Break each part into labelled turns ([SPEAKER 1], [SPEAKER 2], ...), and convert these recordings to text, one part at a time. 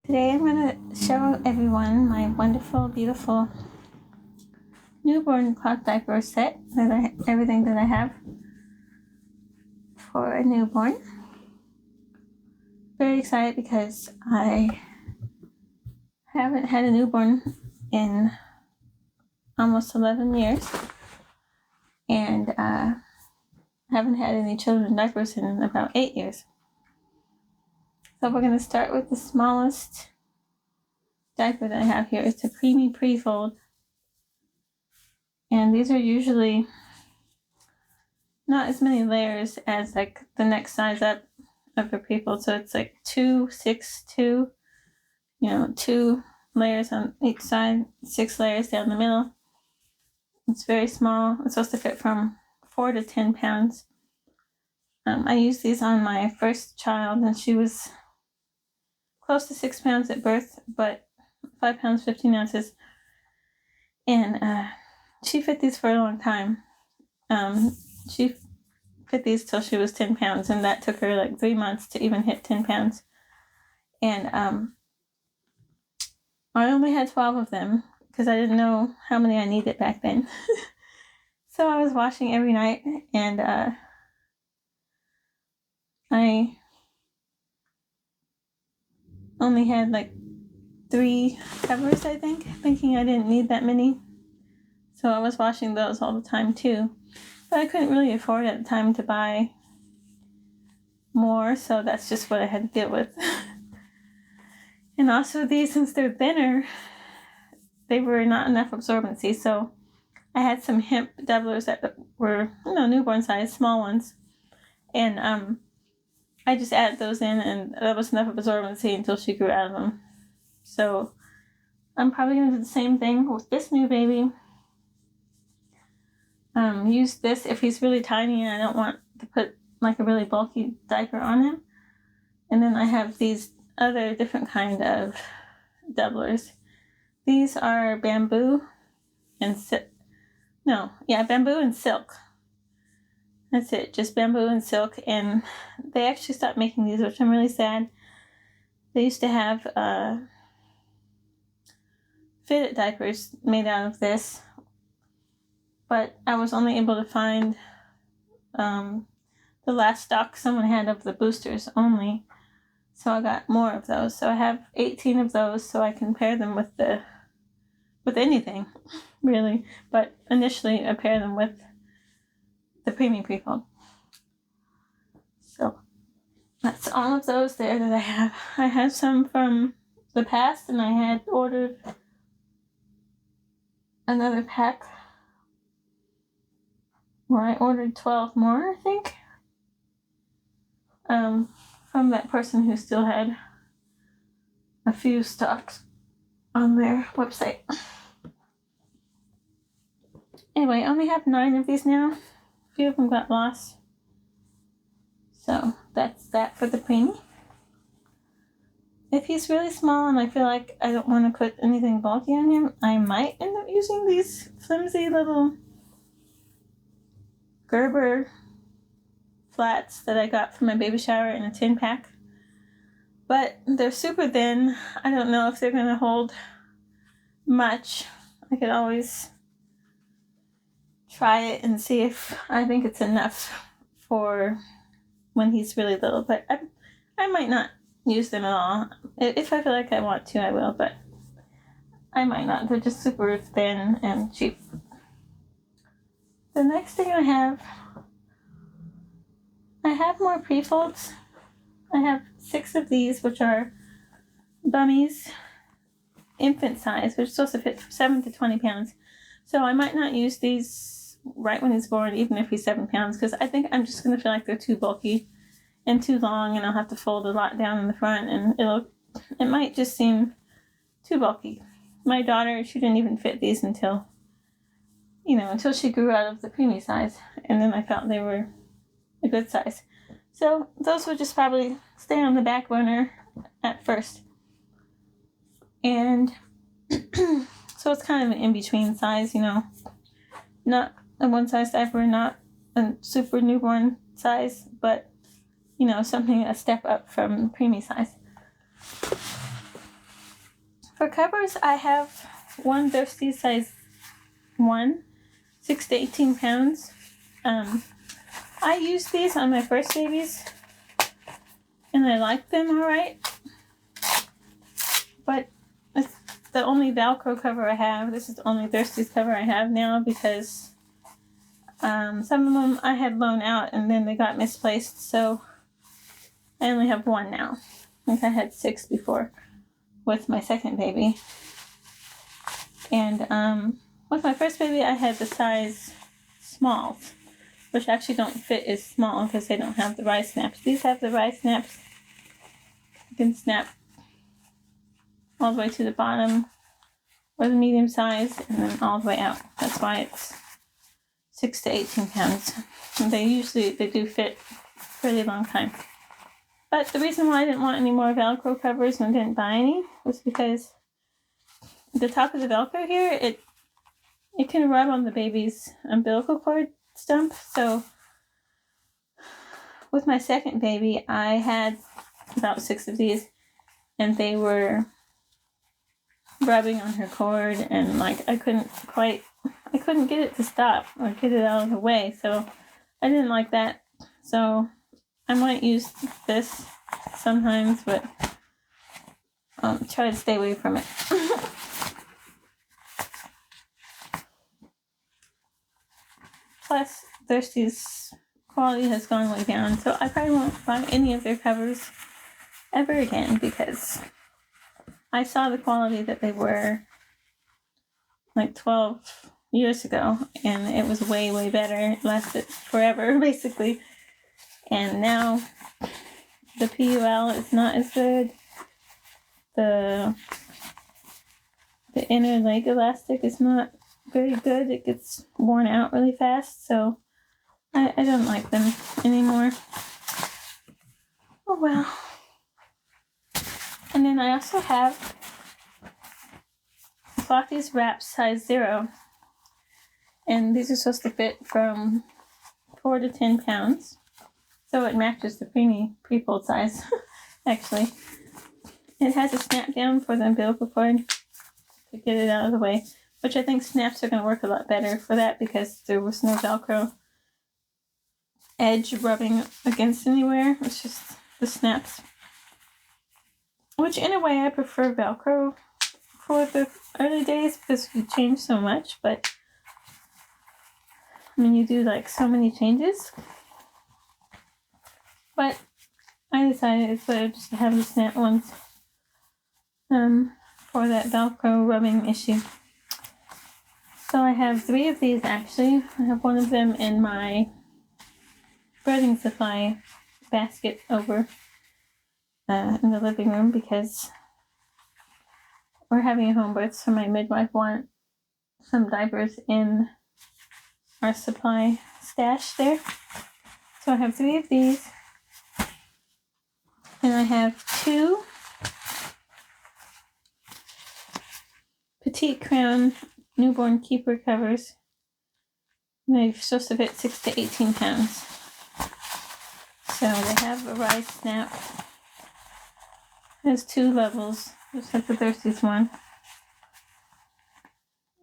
[SPEAKER 1] Today I'm going to show everyone my wonderful, beautiful newborn cloth diaper set, everything that I have for a newborn. Very excited because I haven't had a newborn in almost 11 years, and haven't had any children's diapers in about 8 years. So we're going to start with the smallest diaper that I have here. It's a creamy Prefold, and these are usually not as many layers as like the next size up of a Prefold. So it's like 2, 6, 2, 2 layers on each side, 6 layers down the middle. It's very small. It's supposed to fit from 4 to 10 pounds. I used these on my first child, and she was close to 6 pounds at birth, but 5 pounds 15 ounces. And she fit these for a long time. She fit these till she was 10 pounds, and that took her like 3 months to even hit 10 pounds. And I only had 12 of them because I didn't know how many I needed back then. So I was washing every night, and I only had like 3 covers, I think, thinking I didn't need that many. So I was washing those all the time too. But I couldn't really afford at the time to buy more, so that's just what I had to deal with. And also these, since they're thinner, they were not enough absorbency, so I had some hemp doublers that were, newborn size, small ones. And I just added those in, and that was enough absorbency until she grew out of them. So I'm probably going to do the same thing with this new baby. Use this if he's really tiny and I don't want to put like a really bulky diaper on him. And then I have these other different kind of doublers. These are bamboo and bamboo and silk. That's it, just bamboo and silk. And they actually stopped making these, which I'm really sad. They used to have fitted diapers made out of this, but I was only able to find the last stock someone had of the boosters only, so I got more of those. So I have 18 of those, so I can pair them with anything, really. But initially, I pair them with the Premium Prefold. So that's all of those there that I have. I have some from the past, and I had ordered another pack where I ordered 12 more, I think, from that person who still had a few stocks on their website. Anyway, I only have 9 of these now. A few of them got lost. So that's that for the preemie. If he's really small and I feel like I don't want to put anything bulky on him, I might end up using these flimsy little Gerber Flats that I got from my baby shower in a 10-pack. But they're super thin. I don't know if they're going to hold much. I could always try it and see if I think it's enough for when he's really little. But I might not use them at all. If I feel like I want to, I will, but I might not. They're just super thin and cheap. The next thing I have more Prefolds. I have 6 of these, which are dummies, infant size, which is supposed to fit from 7 to 20 pounds. So I might not use these right when he's born, even if he's 7 pounds, because I think I'm just going to feel like they're too bulky and too long, and I'll have to fold a lot down in the front, and it might just seem too bulky. My daughter, she didn't even fit these until she grew out of the preemie size, and then I felt they were a good size. So those would just probably stay on the back burner at first. And so it's kind of an in-between size, not a one-size diaper, not a super newborn size, but, something a step up from preemie size. For covers, I have one Thirsty size 1, 6 to 18 pounds. I used these on my first babies, and I liked them alright. But it's the only Velcro cover I have. This is the only Thirsty's cover I have now because some of them I had loaned out and then they got misplaced, so I only have one now. I think I had 6 before with my second baby. And with my first baby, I had the size smalls, which actually don't fit as small because they don't have the rise snaps. These have the rise snaps. You can snap all the way to the bottom or the medium size and then all the way out. That's why it's 6 to 18 pounds. And they do fit for a really long time. But the reason why I didn't want any more Velcro covers and didn't buy any was because the top of the Velcro here, it can rub on the baby's umbilical cord stump. So with my second baby, I had about 6 of these, and they were rubbing on her cord, and like I couldn't get it to stop or get it out of the way. So I didn't like that. So I might use this sometimes, but try to stay away from it. Plus, Thirsty's quality has gone way down, so I probably won't buy any of their covers ever again because I saw the quality that they were like 12 years ago, and it was way, way better. It lasted forever, basically. And now the PUL is not as good. The inner leg elastic is not very good. It gets worn out really fast, so I don't like them anymore. Oh well. And then I also have Flocky's Wrap size 0. And these are supposed to fit from 4 to 10 pounds. So it matches the Prefold size, actually. It has a snap down for the umbilical cord to get it out of the way, which I think snaps are going to work a lot better for that because there was no Velcro edge rubbing against anywhere. It's just the snaps. Which in a way I prefer Velcro for the early days because you change so much, but I mean you do like so many changes. But I decided it's better just to have the snap ones for that Velcro rubbing issue. So I have 3 of these actually. I have one of them in my breathing supply basket over in the living room because we're having a home birth, so my midwife wanted some diapers in our supply stash there. So I have 3 of these. And I have 2 Petite Crown newborn keeper covers. They're supposed to fit 6 to 18 pounds. So they have a rise snap. It has 2 levels, just like the Thirsty's one.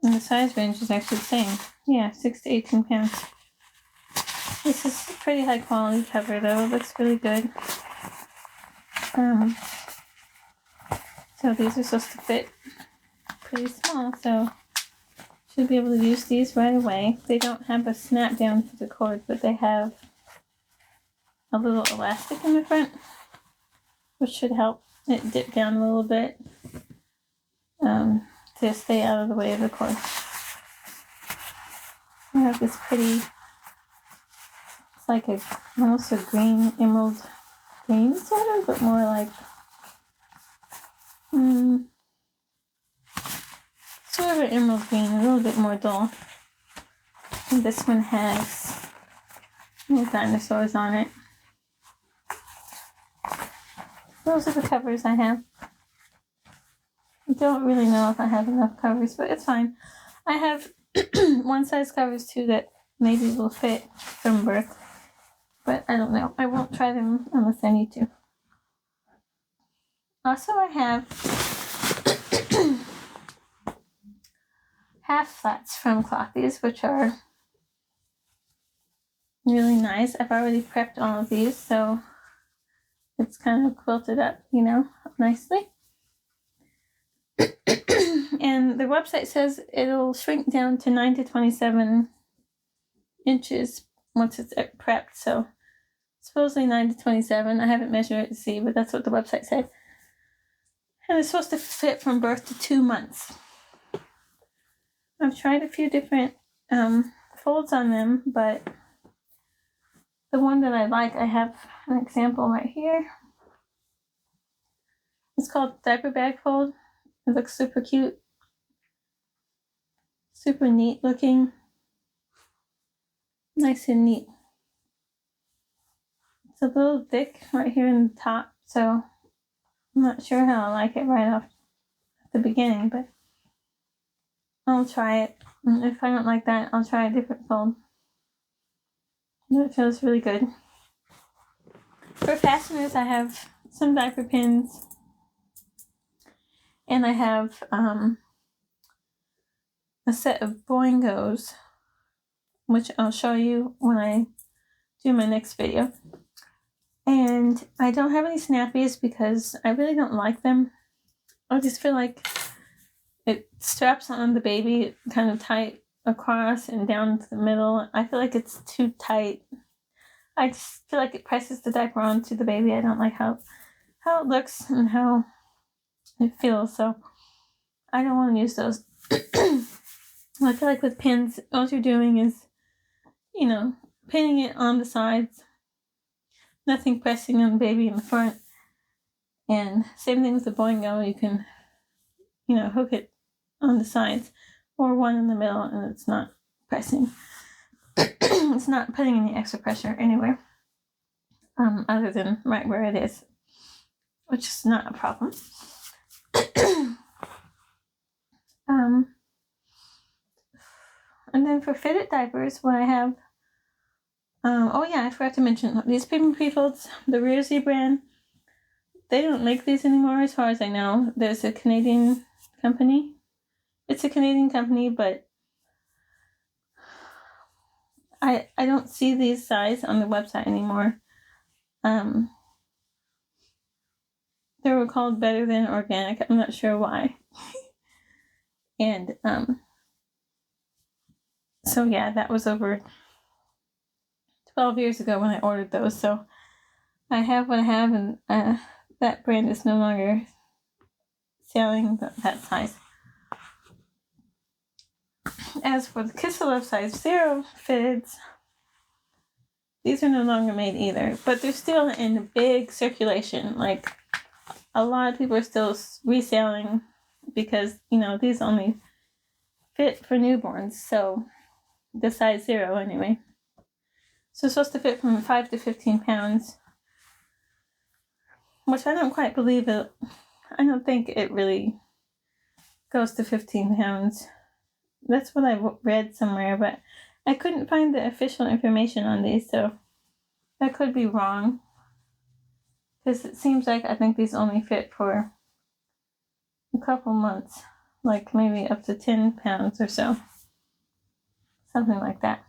[SPEAKER 1] And the size range is actually the same. Yeah, 6 to 18 pounds. This is a pretty high quality cover though. It looks really good. So these are supposed to fit pretty small, so should be able to use these right away. They don't have a snap down for the cord, but they have a little elastic in the front, which should help it dip down a little bit to stay out of the way of the cord. I have this pretty, it's like almost a green, emerald green sort of, but more like sort of an emerald green, a little bit more dull. And this one has little dinosaurs on it. Those are the covers I have. I don't really know if I have enough covers, but it's fine. I have one size covers too that maybe will fit from birth, but I don't know. I won't try them unless I need to. Also, I have half flats from Clothies, which are really nice. I've already prepped all of these, so it's kind of quilted up, nicely. And the website says it'll shrink down to 9 to 27 inches once it's prepped, so supposedly 9 to 27. I haven't measured it to see, but that's what the website said. And it's supposed to fit from birth to 2 months. I've tried a few different folds on them, but the one that I like, I have an example right here. It's called Diaper Bag Fold. It looks super cute. Super neat looking. Nice and neat. It's a little thick right here in the top, so I'm not sure how I like it right off at the beginning, but I'll try it. And if I don't like that, I'll try a different fold. It feels really good. For fasteners, I have some diaper pins, and I have a set of boingos, which I'll show you when I do my next video. And I don't have any snappies because I really don't like them. I just feel like it straps on the baby kind of tight across and down to the middle. I feel like it's too tight. I just feel like it presses the diaper onto the baby. I don't like how it looks and how it feels, so I don't want to use those. I feel like with pins, all you're doing is, pinning it on the sides. Nothing pressing on the baby in the front. And same thing with the boingo. You can, hook it on the sides or one in the middle, and it's not pressing. It's not putting any extra pressure anywhere other than right where it is, which is not a problem. And then for fitted diapers, what I have, I forgot to mention these Prefolds, the Rearsy brand. They don't make these anymore, as far as I know. There's a Canadian company. It's a Canadian company, but I don't see these size on the website anymore. They were called Better Than Organic. I'm not sure why. And so yeah, that was over 12 years ago when I ordered those. So I have what I have, and that brand is no longer selling that size. As for the Kiss the Love size 0 fitteds, these are no longer made either, but they're still in big circulation. Like, a lot of people are still reselling because, these only fit for newborns, so the size 0 anyway. So it's supposed to fit from 5 to 15 pounds, which I don't quite believe it. I don't think it really goes to 15 pounds. That's what I read somewhere, but I couldn't find the official information on these, so that could be wrong. Because it seems like I think these only fit for a couple months, like maybe up to 10 pounds or so. Something like that.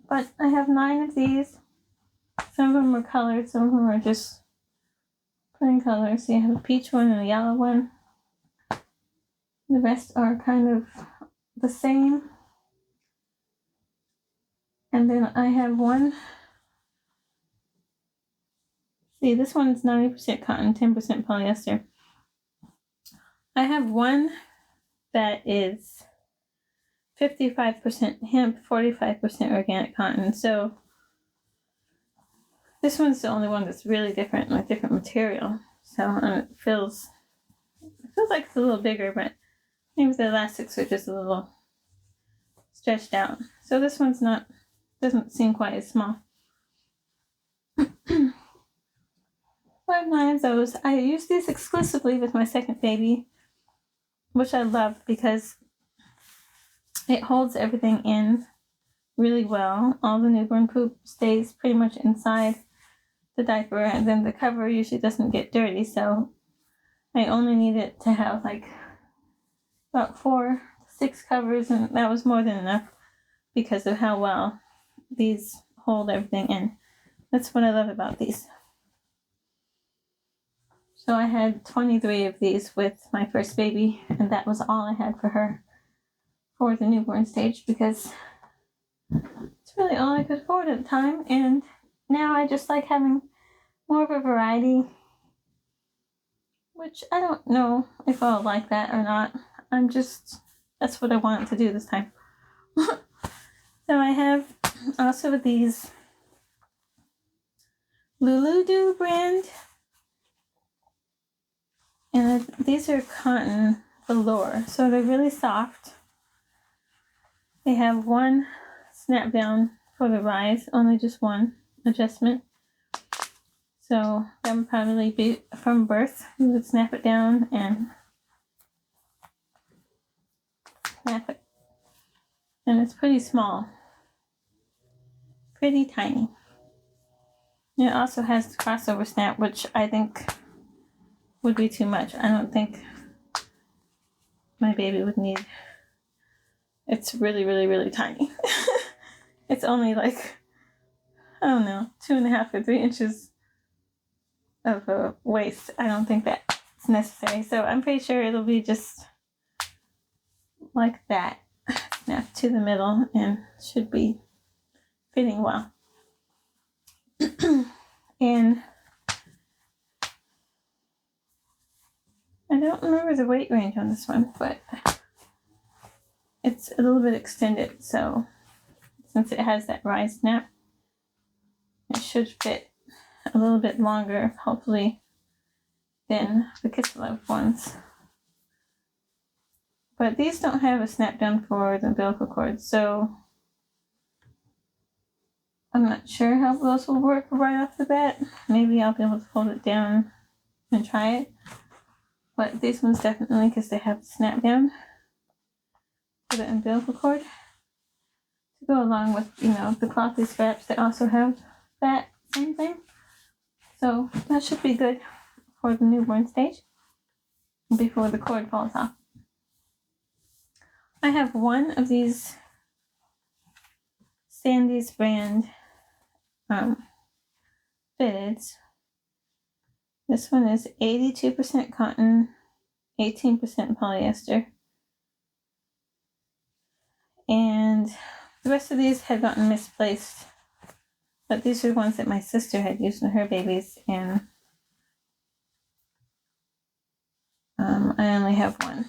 [SPEAKER 1] But I have 9 of these. Some of them are colored, some of them are just plain colors. So you have a peach one and a yellow one. The rest are kind of the same. And then I have one. See, this one's 90% cotton, 10% polyester. I have one that is 55% hemp, 45% organic cotton. So this one's the only one that's really different, like different material. So it feels like it's a little bigger, but maybe the elastics are just a little stretched out. So this one's doesn't seem quite as small. I have 9 of those. I use these exclusively with my second baby, which I love because it holds everything in really well. All the newborn poop stays pretty much inside the diaper, and then the cover usually doesn't get dirty, so I only need it to have like about 4 to 6 covers, and that was more than enough because of how well these hold everything in. That's what I love about these. So I had 23 of these with my first baby, and that was all I had for her for the newborn stage because it's really all I could afford at the time. And now I just like having more of a variety, which I don't know if I'll like that or not. That's what I wanted to do this time. So I have also these Lulu brand, and these are cotton velour, so they're really soft. They have one snap down for the rise, only just one adjustment. So that would probably be from birth. You would snap it down and snap it. And it's pretty small. Pretty tiny. It also has the crossover snap, which I think would be too much. I don't think my baby would need. It's really, really, really tiny. It's only like, I don't know, 2.5 or 3 inches of a waist. I don't think that's necessary. So I'm pretty sure it'll be just like that. Snap to the middle and should be fitting well. And I don't remember the weight range on this one, but it's a little bit extended, so since it has that rise snap, it should fit a little bit longer, hopefully, than the Kiss Love ones. But these don't have a snap down for the umbilical cord, so I'm not sure how those will work right off the bat. Maybe I'll be able to fold it down and try it. But these ones definitely, because they have the snap down for the umbilical cord to go along with, the clothy straps that also have that same thing. So that should be good for the newborn stage before the cord falls off. I have one of these Sandy's brand fitteds. This one is 82% cotton, 18% polyester. And the rest of these had gotten misplaced. But these are ones that my sister had used on her babies, and I only have one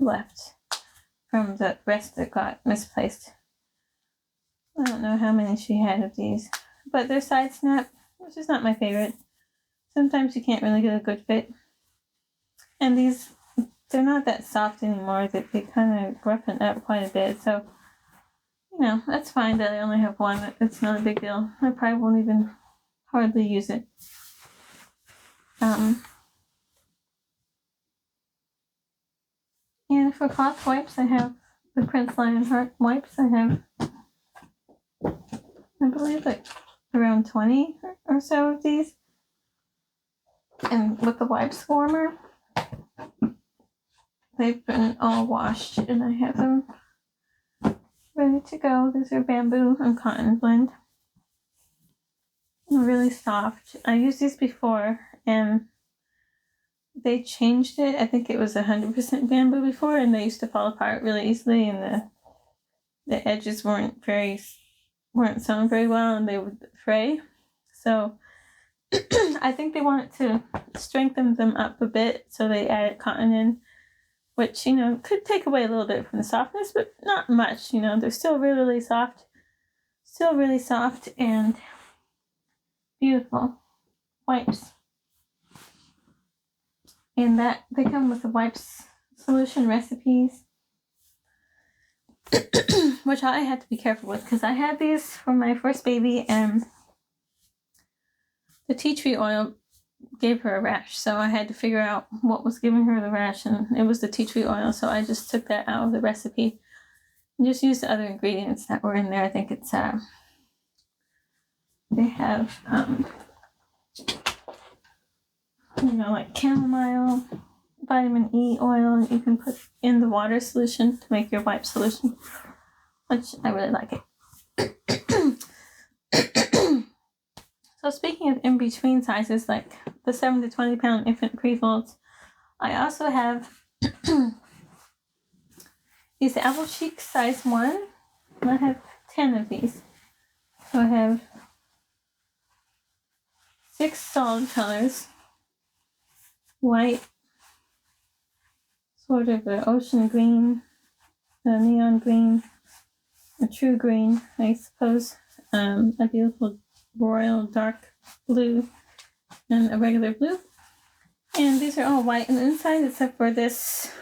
[SPEAKER 1] left from the rest that got misplaced. I don't know how many she had of these, but they're side snap, which is not my favorite. Sometimes you can't really get a good fit. And these, they're not that soft anymore. They kind of roughen up quite a bit, so that's fine that I only have one. It's not a big deal. I probably won't even hardly use it. And for cloth wipes, I have the Prince Lionheart wipes. I have, I believe, like around 20 or so of these. And with the wipes warmer, they've been all washed, and I have them ready to go. These are bamboo and cotton blend. They're really soft. I used these before, and they changed it. I think it was 100% bamboo before, and they used to fall apart really easily, and the edges weren't sewn very well, and they would fray. So I think they wanted to strengthen them up a bit, so they added cotton in, which, could take away a little bit from the softness, but not much. They're still really, really soft. Still really soft and beautiful wipes. And that they come with the wipes solution recipes, which I had to be careful with because I had these for my first baby, and the tea tree oil gave her a rash, so I had to figure out what was giving her the rash, and it was the tea tree oil, so I just took that out of the recipe and just used the other ingredients that were in there. I think it's they have like chamomile, vitamin E oil you can put in the water solution to make your wipe solution, which I really like it. So speaking of in-between sizes, like the 7 to 20 pound infant Prefolds, I also have these Apple Cheek size 1, and I have 10 of these. So I have 6 solid colors: white, sort of an ocean green, a neon green, a true green, I suppose, a beautiful royal dark blue, and a regular blue. And these are all white on the inside, except for this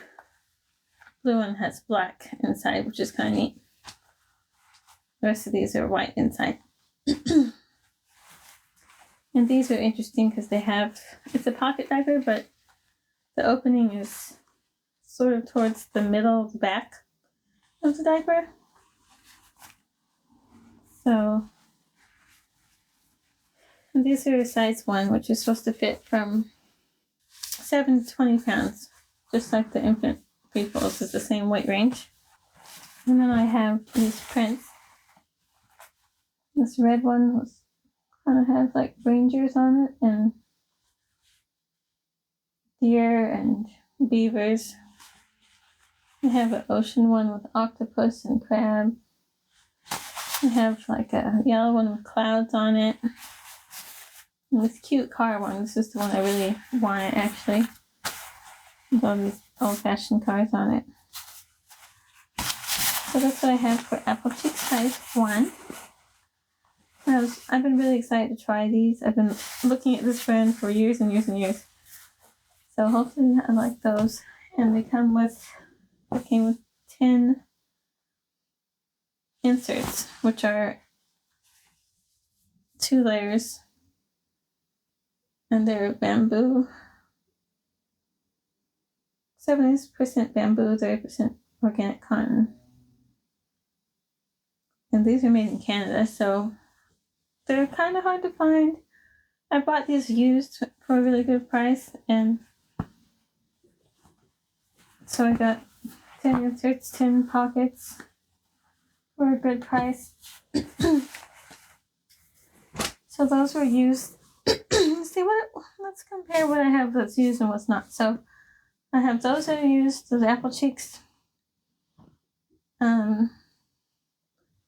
[SPEAKER 1] blue one has black inside, which is kind of neat. The rest of these are white inside. And these are interesting because they have, it's a pocket diaper, but the opening is sort of towards the middle back of the diaper. So, and these are a size 1, which is supposed to fit from 7 to 20 pounds, just like the infant Prefolds is the same weight range. And then I have these prints. This red one was kind of has like rangers on it, and deer and beavers. I have an ocean one with octopus and crab. I have like a yellow one with clouds on it. And this cute car one, this is the one I really wanted actually. With all these old-fashioned cars on it. So that's what I have for Apple Cheek size 1. I've been really excited to try these. I've been looking at this brand for years and years and years. So hopefully I like those. And they came with 10 inserts, which are 2 layers. And they're bamboo. 70% bamboo, 30% organic cotton. And these are made in Canada, so they're kind of hard to find. I bought these used for a really good price, and so I got 10 inserts, 10 pockets for a good price. So those were used. Let's compare what I have that's used and what's not. So I have those that are used, those Apple Cheeks.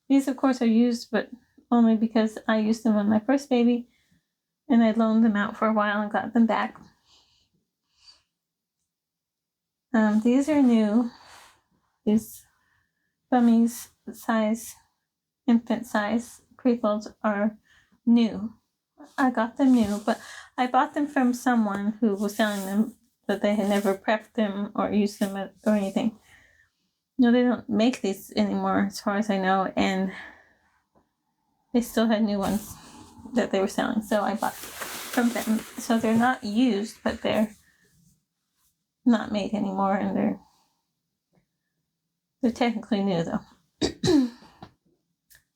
[SPEAKER 1] These, of course, are used, but only because I used them on my first baby, and I loaned them out for a while and got them back. These are new. These Bummies size, infant size Prefolds are new. I got them new, but I bought them from someone who was selling them, but they had never prepped them or used them or anything. No, they don't make these anymore, as far as I know, and they still had new ones that they were selling, so I bought from them. So they're not used, but they're not made anymore, and they're technically new, though.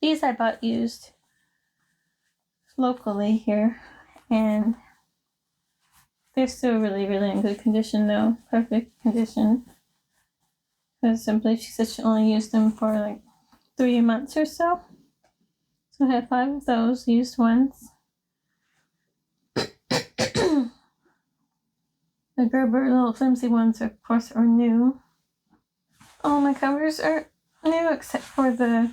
[SPEAKER 1] These I bought used locally here, and they're still really, really in good condition, though. Perfect condition. Because I believe she said she only used them for like 3 months or so. So I have 5 of those used ones. The Gerber little flimsy ones, of course, are new. All my covers are new except for the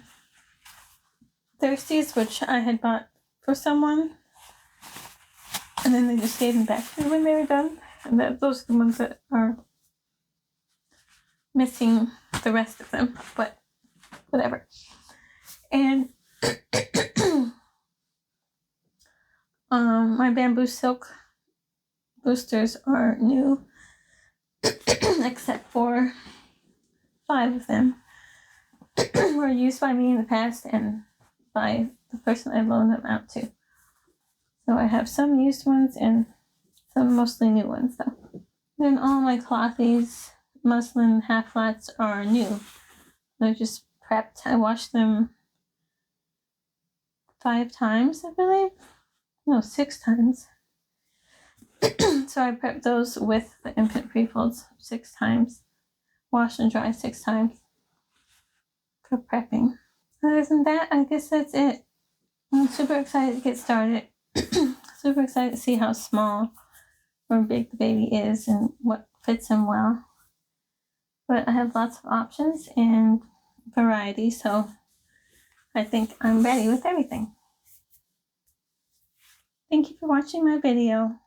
[SPEAKER 1] Thirsties, which I had bought for someone. And then they just gave them back to me when they were done. And those are the ones that are missing the rest of them, but whatever. And my bamboo silk boosters are new, except for 5 of them were used by me in the past and by the person I loaned them out to. So I have some used ones and some mostly new ones, though. Then all my clothies, muslin half flats are new. They're just prepped. I washed them 5 times, I believe. No, 6 times. So I prep those with the infant prefolds 6 times. Wash and dry 6 times for prepping. Other than that, I guess that's it. I'm super excited to get started. Super excited to see how small or big the baby is and what fits him well. But I have lots of options and variety, so I think I'm ready with everything. Thank you for watching my video.